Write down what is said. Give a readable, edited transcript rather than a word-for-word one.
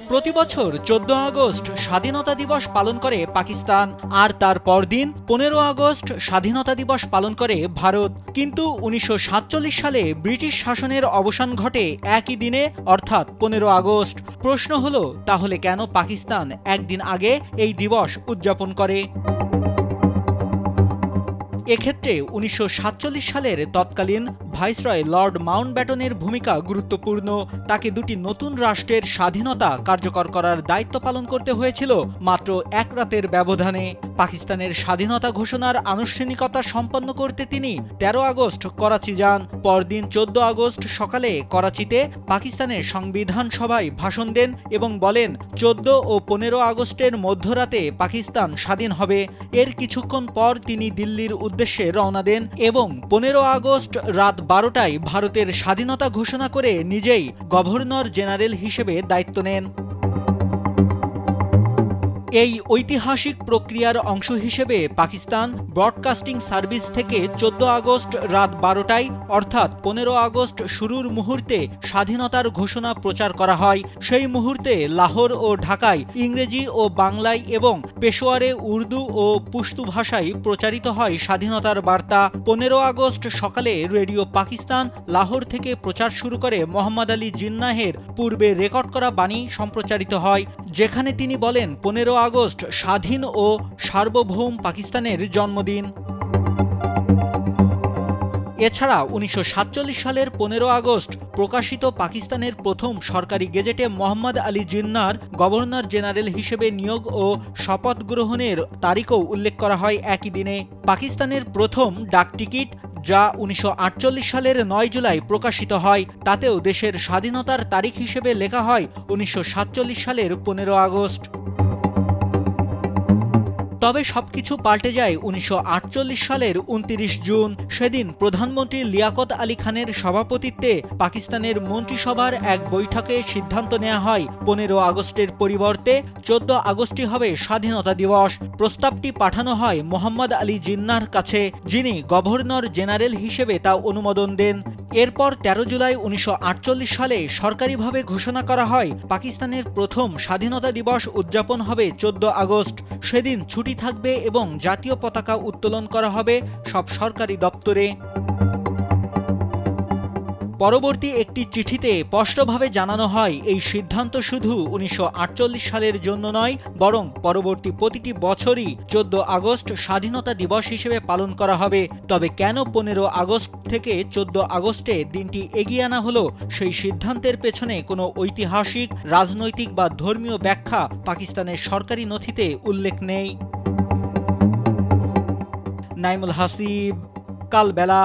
প্রতি বছর 14 আগস্ট স্বাধীনতা দিবস পালন করে পাকিস্তান, আর তার পরদিন 15 আগস্ট স্বাধীনতা দিবস পালন করে ভারত। কিন্তু 1947 সালে ব্রিটিশ শাসনের অবসান ঘটে একই দিনে, অর্থাৎ 15 আগস্ট। প্রশ্ন হলো, তাহলে কেন পাকিস্তান একদিন আগে এই দিবস উদযাপন করে? এক্ষেত্রে 1947 সালের তৎকালীন ভাইসরয় লর্ড মাউন্টব্যাটনের ভূমিকা গুরুত্বপূর্ণ। তাকে দুটি নতুন রাষ্ট্রের স্বাধীনতা কার্যকর করার দায়িত্ব পালন করতে হয়েছিল মাত্র এক রাতের ব্যবধানে। পাকিস্তানের স্বাধীনতা ঘোষণার আনুষ্ঠানিকতা সম্পন্ন করতে তিনি 13 আগস্ট করাচি যান। পরদিন 14 আগস্ট সকালে করাচিতে পাকিস্তানের সংবিধান সভায় ভাষণ দেন এবং বলেন 14 ও 15 আগস্টের মধ্যরাতে পাকিস্তান স্বাধীন হবে। এর কিছুক্ষণ পর তিনি দিল্লির উদ্দেশ্যে রওনা দেন এবং 15 আগস্ট রাত 12টায় ভারতের স্বাধীনতা ঘোষণা করে নিজেই গভর্নর জেনারেল হিসেবে দায়িত্ব নেন। এই ঐতিহাসিক প্রক্রিয়ার অংশ হিসেবে পাকিস্তান ব্রডকাস্টিং সার্ভিস থেকে 14 আগস্ট রাত 12টায় অর্থাৎ 15 আগস্ট শুরুর মুহূর্তে স্বাধীনতার ঘোষণা প্রচার করা হয়। সেই মুহূর্তে লাহোর ও ঢাকায় ইংরেজি ও বাংলায় এবং পেশোয়ারে উর্দু ও পুশতু ভাষায় প্রচারিত হয় স্বাধীনতার বার্তা। 15 আগস্ট সকালে রেডিও পাকিস্তান লাহোর থেকে প্রচার শুরু করে মোহাম্মদ আলী জিন্নাহের পূর্বে রেকর্ড করা বাণী সম্প্রচারিত হয়, যেখানে তিনি বলেন 15 আগস্ট স্বাধীন ও সার্বভৌম পাকিস্তানের জন্মদিন। এছাড়া 1947 সালের 15 আগস্ট প্রকাশিত পাকিস্তানের প্রথম সরকারি গেজেটে মোহাম্মদ আলী জিন্নাহর গভর্নর জেনারেল হিসেবে নিয়োগ ও শপথ গ্রহণের তারিখও উল্লেখ করা হয় একই দিনে। পাকিস্তানের প্রথম ডাকটিকিট, যা 1948 সালের 9 জুলাই প্রকাশিত হয়, তাতেও দেশের স্বাধীনতার তারিখ হিসেবে লেখা হয় 1947 সালের 15 আগস্ট। তবে সবকিছু পাল্টে যায় 1948 সালের 29 জুন। সেদিন প্রধানমন্ত্রী লিয়াকত আলী খানের সভাপতিত্বে পাকিস্তানের মন্ত্রিসভার এক বৈঠকে সিদ্ধান্ত নেওয়া হয় 15 আগস্টের পরিবর্তে 14 আগস্টই হবে স্বাধীনতা দিবস। প্রস্তাবটি পাঠানো হয় মোহাম্মদ আলী জিন্নাহর কাছে, যিনি গভর্নর জেনারেল হিসেবে তা অনুমোদন দেন। এরপর 13 জুলাই 1948 সালে সরকারিভাবে ঘোষণা করা হয় পাকিস্তানের প্রথম স্বাধীনতা দিবস উদযাপন হবে 14 আগস্ট। সেদিন ছুটি থাকবে এবং জাতীয় পতাকা উত্তোলন করা হবে সব সরকারি দপ্তরে। পরবর্তী একটি চিঠিতে স্পষ্টভাবে জানানো হয় এই সিদ্ধান্ত শুধু 1948 সালের জন্য নয়, বরং পরবর্তী প্রতিটি বছরই 14 আগস্ট স্বাধীনতা দিবস হিসেবে পালন করা হবে। তবে কেন 15 আগস্ট থেকে 14 আগস্টে দিনটি এগিয়ে আনা হলো, সেই সিদ্ধান্তের পেছনে কোনো ঐতিহাসিক, রাজনৈতিক বা ধর্মীয় ব্যাখ্যা পাকিস্তানের সরকারি নথিতে উল্লেখ নেই। নাইমুল হাসিব, কালবেলা।